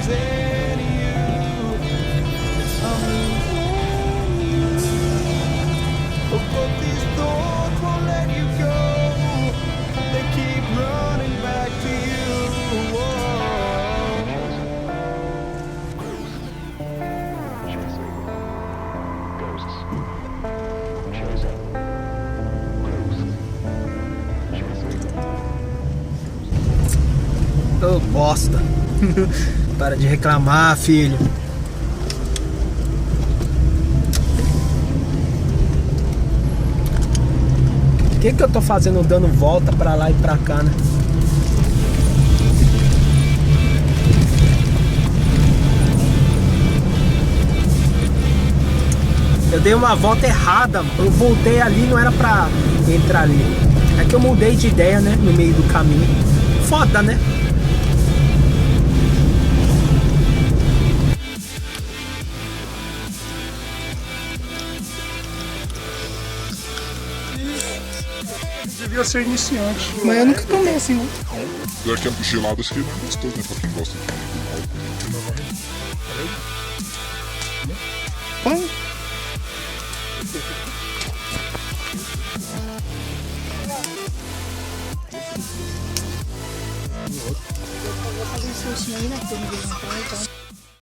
losing you. I'm losing you. But these thoughts won't let you go. They keep running back to you. Whoa. Ô, bosta. Para de reclamar, filho. O que eu tô fazendo dando volta pra lá e pra cá, né? Eu dei uma volta errada. Eu voltei ali, não era pra entrar ali. É que eu mudei de ideia, né? No meio do caminho. Foda, né? Devia ser iniciante. Mas eu nunca tomei assim, não. Pior que é gelado, esse aqui não é gostoso, né? Pra quem gosta de álcool. Põe. Eu vou fazer um sushi aí, né? Porque eu não vejo então.